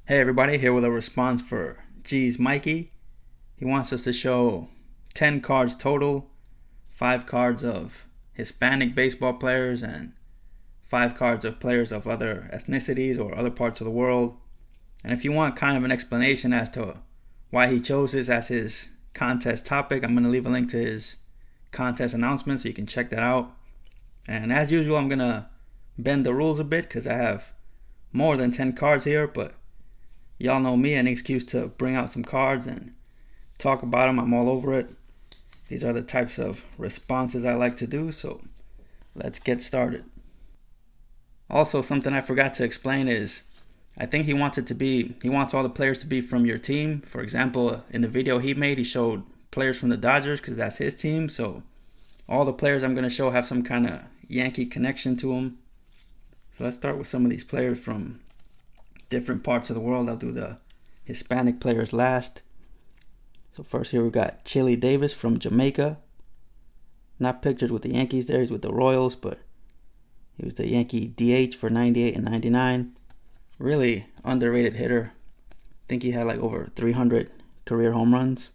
Hey everybody, here with a response for G's Mikey. He wants us to show 10 cards total, 5 cards of Hispanic baseball players and 5 cards of players of other ethnicities or other parts of the world. And if you want kind of an explanation as to why he chose this as his contest topic, I'm going to leave a link to his contest announcement so you can check that out. And as usual, I'm going to bend the rules a bit because I have more than 10 cards here, but y'all know me, any excuse to bring out some cards and talk about them, I'm all over it. These are the types of responses I like to do, so let's get started. Also, something I forgot to explain is I think he wants all the players to be from your team. For example, in the video he made, he showed players from the Dodgers because that's his team, so all the players I'm going to show have some kind of Yankee connection to them. So let's start with some of these players from different parts of the world. I'll do the Hispanic players last. So first here we've got Chili Davis from Jamaica. Not pictured with the Yankees there, he's with the Royals, but he was the Yankee DH for 98 and 99. Really underrated hitter. I think he had like over 300 career home runs.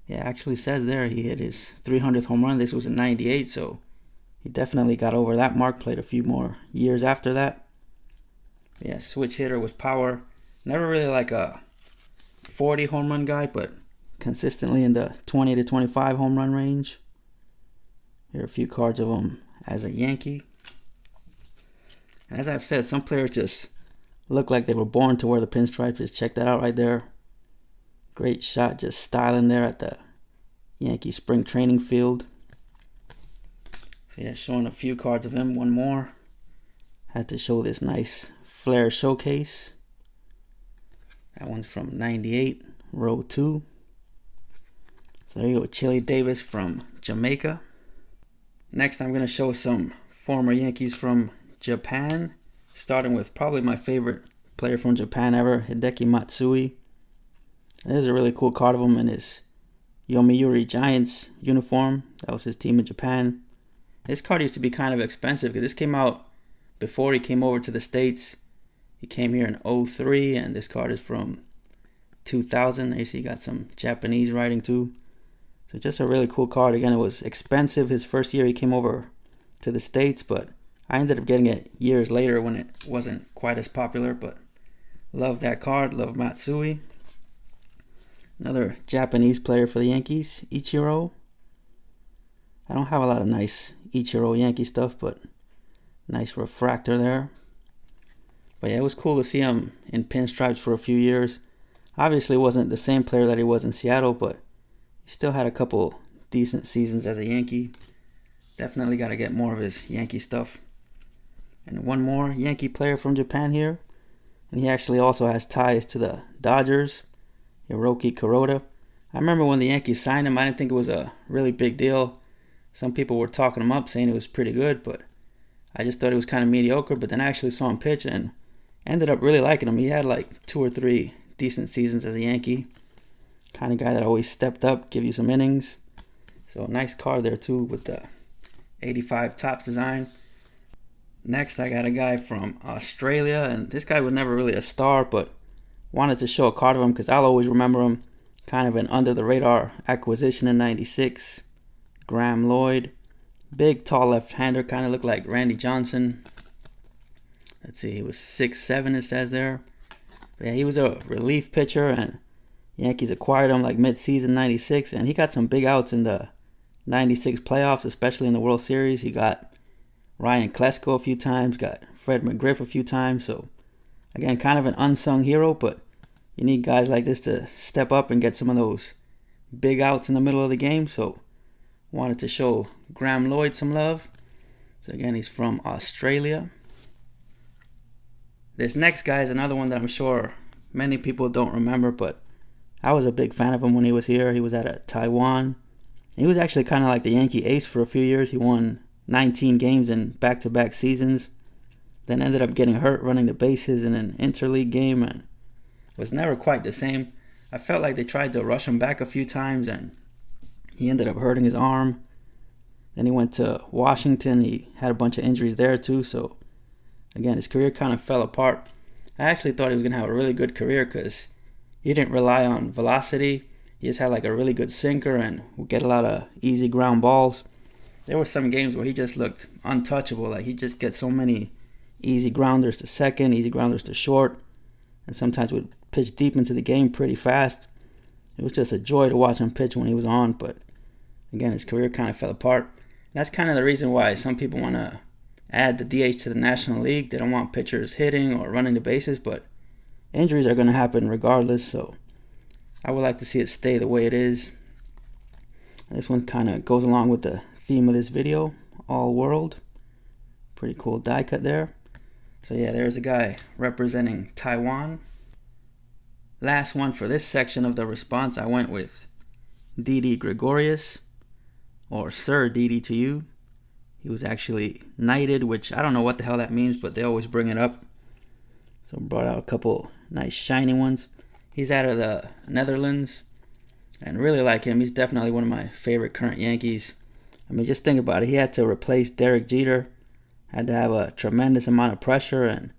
Yeah, actually says there he hit his 300th home run. This was in 98, so he definitely got over that mark, played a few more years after that. Yeah, switch hitter with power. Never really like a 40 home run guy, but consistently in the 20 to 25 home run range. Here are a few cards of him as a Yankee. As I've said, some players just look like they were born to wear the pinstripes. Just check that out right there. Great shot, just styling there at the Yankee spring training field. So yeah, showing a few cards of him. One more. Had to show this nice Flair showcase. That one's from 98, row 2. So there you go, Chili Davis from Jamaica. Next, I'm going to show some former Yankees from Japan, starting with probably my favorite player from Japan ever, Hideki Matsui. There's a really cool card of him in his Yomiuri Giants uniform. That was his team in Japan. This card used to be kind of expensive because this came out before he came over to the States. He came here in 03, and this card is from 2000. There you see, got some Japanese writing too. So just a really cool card. Again, it was expensive his first year he came over to the States, but I ended up getting it years later when it wasn't quite as popular. But love that card. Love Matsui. Another Japanese player for the Yankees, Ichiro. I don't have a lot of nice Ichiro Yankee stuff, but nice refractor there. But yeah, it was cool to see him in pinstripes for a few years. Obviously wasn't the same player that he was in Seattle, but he still had a couple decent seasons as a Yankee. Definitely got to get more of his Yankee stuff. And one more Yankee player from Japan here. And he actually also has ties to the Dodgers, Hiroki Kuroda. I remember when the Yankees signed him, I didn't think it was a really big deal. Some people were talking him up, saying it was pretty good, but I just thought he was kind of mediocre. But then I actually saw him pitch and ended up really liking him. He had like 2 or 3 decent seasons as a Yankee. Kind of guy that always stepped up, give you some innings. So nice card there too with the 85 Topps design. Next, I got a guy from Australia, and this guy was never really a star, but wanted to show a card of him because I'll always remember him. Kind of an under-the-radar acquisition in 96. Graham Lloyd. Big, tall left-hander, kind of looked like Randy Johnson. Let's see, he was 6'7", it says there. But yeah, he was a relief pitcher, and Yankees acquired him like mid-season 96, and he got some big outs in the 96 playoffs, especially in the World Series. He got Ryan Klesko a few times, got Fred McGriff a few times. So, again, kind of an unsung hero, but you need guys like this to step up and get some of those big outs in the middle of the game. So, wanted to show Graham Lloyd some love. So, again, he's from Australia. This next guy is another one that I'm sure many people don't remember, but I was a big fan of him when he was here. He was at Taiwan. He was actually kind of like the Yankee ace for a few years. He won 19 games in back-to-back seasons. Then ended up getting hurt running the bases in an interleague game and was never quite the same. I felt like they tried to rush him back a few times and he ended up hurting his arm. Then he went to Washington. He had a bunch of injuries there too, so again, his career kind of fell apart. I actually thought he was going to have a really good career because he didn't rely on velocity. He just had like a really good sinker and would get a lot of easy ground balls. There were some games where he just looked untouchable. Like he just gets so many easy grounders to second, easy grounders to short, and sometimes would pitch deep into the game pretty fast. It was just a joy to watch him pitch when he was on, but again, his career kind of fell apart. And that's kind of the reason why some people want to add the DH to the National League. They don't want pitchers hitting or running the bases, but injuries are going to happen regardless, so I would like to see it stay the way it is. This one kind of goes along with the theme of this video, all world. Pretty cool die cut there. So yeah, there's a guy representing Taiwan. Last one for this section of the response, I went with Didi Gregorius, or Sir Didi to you. He was actually knighted, which I don't know what the hell that means, but they always bring it up. So brought out a couple nice shiny ones. He's out of the Netherlands, and really like him. He's definitely one of my favorite current Yankees. I mean, just think about it. He had to replace Derek Jeter, had to have a tremendous amount of pressure, and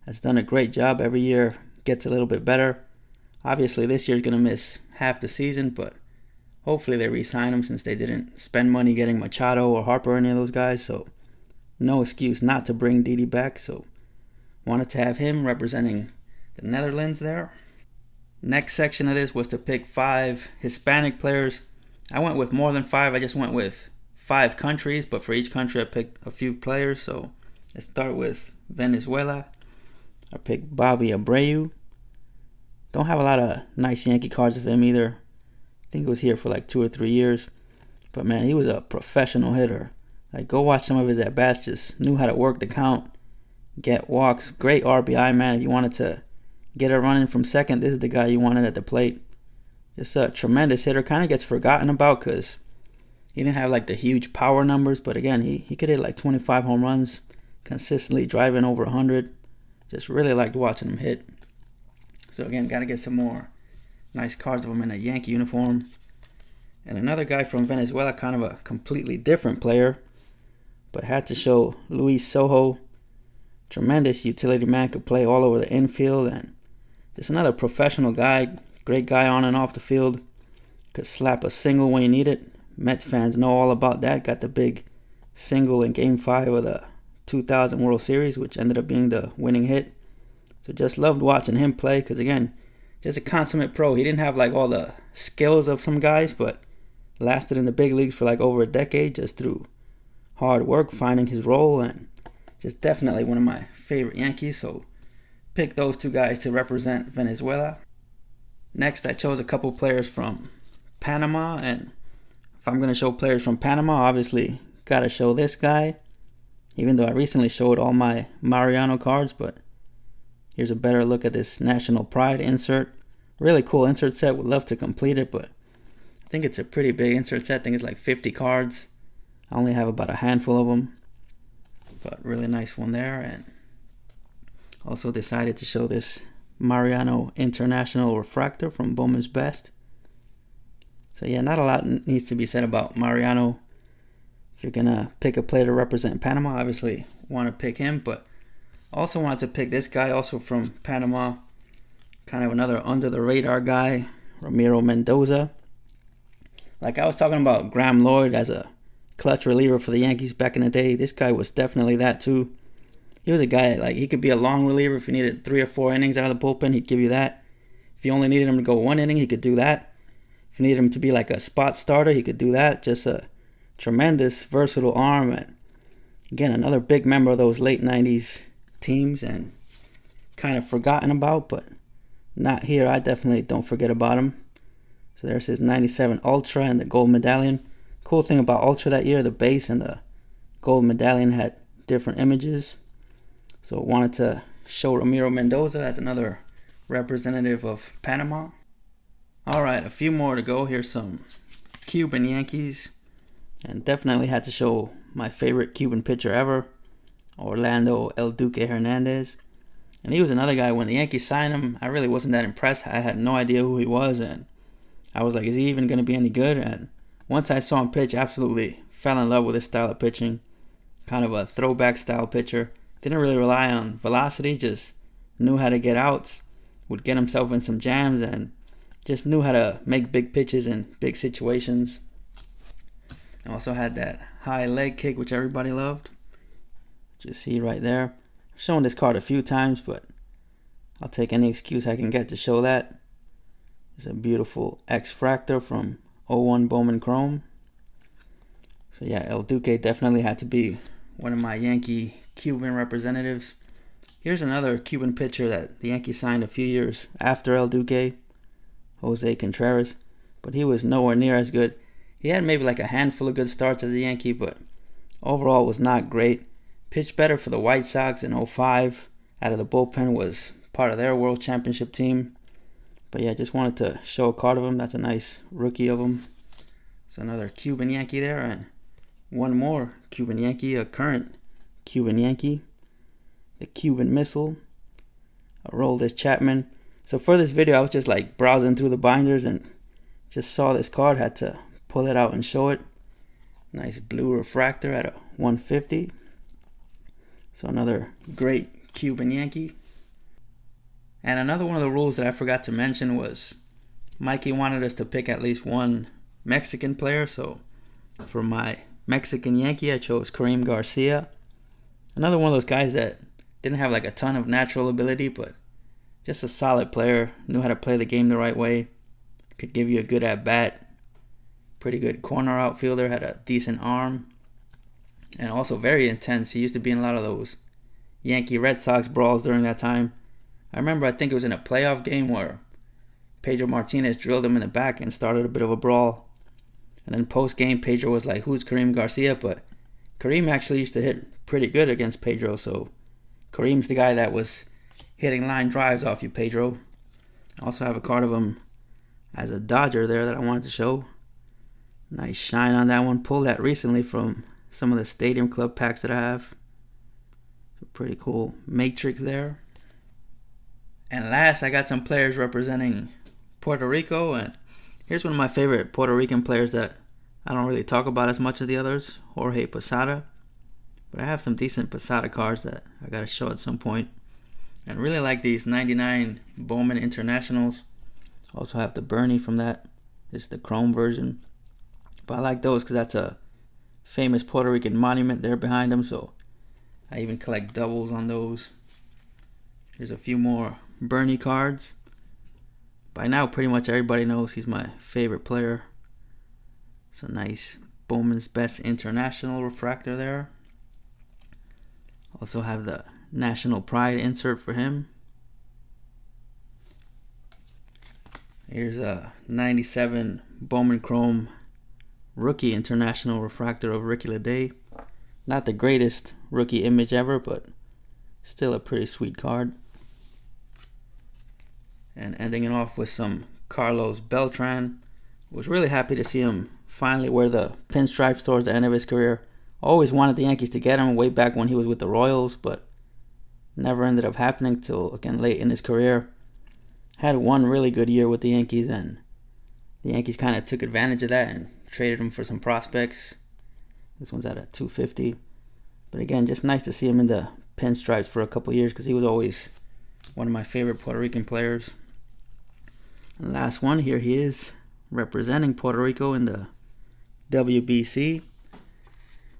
has done a great job every year. Gets a little bit better. Obviously, this year's going to miss half the season, but hopefully they re-sign him since they didn't spend money getting Machado or Harper or any of those guys. So no excuse not to bring Didi back. So wanted to have him representing the Netherlands there. Next section of this was to pick 5 Hispanic players. I went with more than 5. I just went with 5 countries, but for each country I picked a few players. So let's start with Venezuela. I picked Bobby Abreu. Don't have a lot of nice Yankee cards of him either. I think he was here for like 2 or 3 years. But man, he was a professional hitter. Like, go watch some of his at-bats. Just knew how to work the count, get walks. Great RBI, man. If you wanted to get a run in from second, this is the guy you wanted at the plate. Just a tremendous hitter. Kind of gets forgotten about because he didn't have like the huge power numbers. But again, he could hit like 25 home runs, consistently driving over 100. Just really liked watching him hit. So again, got to get some more nice cards of him in a Yankee uniform. And another guy from Venezuela, kind of a completely different player, but had to show Luis Sojo. Tremendous utility man, could play all over the infield, and just another professional guy. Great guy on and off the field. Could slap a single when you need it. Mets fans know all about that. Got the big single in Game 5 of the 2000 World Series, which ended up being the winning hit. So just loved watching him play because, again, just a consummate pro. He didn't have like all the skills of some guys, but lasted in the big leagues for like over a decade just through hard work, finding his role, and just definitely one of my favorite Yankees. So pick those 2 guys to represent Venezuela. Next, I chose a couple players from Panama, and if I'm going to show players from Panama, obviously got to show this guy, even though I recently showed all my Mariano cards, but here's a better look at this National Pride insert. Really cool insert set. Would love to complete it, but I think it's a pretty big insert set. I think it's like 50 cards. I only have about a handful of them, but really nice one there. And also decided to show this Mariano International Refractor from Bowman's Best. So yeah, not a lot needs to be said about Mariano. If you're going to pick a player to represent Panama, obviously want to pick him, but also wanted to pick this guy, also from Panama. Kind of another under-the-radar guy, Ramiro Mendoza. Like I was talking about Graham Lloyd as a clutch reliever for the Yankees back in the day. This guy was definitely that too. He was a guy, like, he could be a long reliever. If you needed 3 or 4 innings out of the bullpen, he'd give you that. If you only needed him to go 1 inning, he could do that. If you needed him to be like a spot starter, he could do that. Just a tremendous, versatile arm. And again, another big member of those late 90s teams, and kind of forgotten about, but not here. I definitely don't forget about him. So there's his 97 Ultra and the gold medallion. Cool thing about Ultra that year, the base and the gold medallion had different images. So wanted to show Ramiro Mendoza as another representative of Panama. Alright, a few more to go. Here's some Cuban Yankees. And definitely had to show my favorite Cuban pitcher ever, Orlando El Duque Hernandez. And he was another guy, when the Yankees signed him, I really wasn't that impressed. I had no idea who he was, and I was like, is he even going to be any good? And once I saw him pitch, absolutely fell in love with his style of pitching. Kind of a throwback style pitcher. Didn't really rely on velocity, just knew how to get outs, would get himself in some jams, and just knew how to make big pitches in big situations. And also had that high leg kick, which everybody loved. Just see right there. I've shown this card a few times, but I'll take any excuse I can get to show that. It's a beautiful X-Fractor from 01 Bowman Chrome. So yeah, El Duque definitely had to be one of my Yankee Cuban representatives. Here's another Cuban pitcher that the Yankees signed a few years after El Duque, Jose Contreras, but he was nowhere near as good. He had maybe like a handful of good starts as a Yankee, but overall was not great. Pitched better for the White Sox in 05. Out of the bullpen, was part of their World Championship team. But yeah, just wanted to show a card of him. That's a nice rookie of him. So another Cuban Yankee there, and one more Cuban Yankee, a current Cuban Yankee, the Cuban Missile, Aroldis Chapman. So for this video, I was just like browsing through the binders and just saw this card, had to pull it out and show it. Nice blue refractor at a 150. So another great Cuban Yankee. And another one of the rules that I forgot to mention was Mikey wanted us to pick at least one Mexican player. So for my Mexican Yankee, I chose Karim Garcia. Another one of those guys that didn't have like a ton of natural ability, but just a solid player. Knew how to play the game the right way. Could give you a good at-bat. Pretty good corner outfielder. Had a decent arm. And also very intense. He used to be in a lot of those Yankee Red Sox brawls during that time. I remember, I think it was in a playoff game where Pedro Martinez drilled him in the back and started a bit of a brawl. And then post-game, Pedro was like, "Who's Karim Garcia?" But Karim actually used to hit pretty good against Pedro. So Karim's the guy that was hitting line drives off you, Pedro. I also have a card of him as a Dodger there that I wanted to show. Nice shine on that one. Pulled that recently from some of the Stadium Club packs that I have. So pretty cool matrix there. And last, I got some players representing Puerto Rico. And here's one of my favorite Puerto Rican players that I don't really talk about as much as the others, Jorge Posada. But I have some decent Posada cards that I got to show at some point. And really like these 99 Bowman Internationals. Also have the Bernie from that. This is the Chrome version. But I like those because that's a famous Puerto Rican monument there behind them. So I even collect doubles on those. Here's a few more Bernie cards. By now, pretty much everybody knows he's my favorite player. So nice Bowman's Best International refractor there. Also have the National Pride insert for him. Here's a 97 Bowman Chrome Rookie International refractor of Ricky Leday. Not the greatest rookie image ever, but still a pretty sweet card. And ending it off with some Carlos Beltran. Was really happy to see him finally wear the pinstripes towards the end of his career. Always wanted the Yankees to get him way back when he was with the Royals, but never ended up happening till, again, late in his career. Had one really good year with the Yankees, and the Yankees kind of took advantage of that and traded him for some prospects. This one's at a 250. But again, just nice to see him in the pinstripes for a couple years because he was always one of my favorite Puerto Rican players. And last one, here he is representing Puerto Rico in the WBC.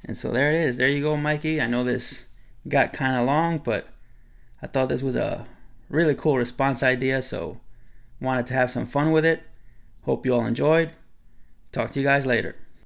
And so there it is. There you go, Mikey. I know this got kind of long, but I thought this was a really cool response idea, so wanted to have some fun with it. Hope you all enjoyed. Talk to you guys later.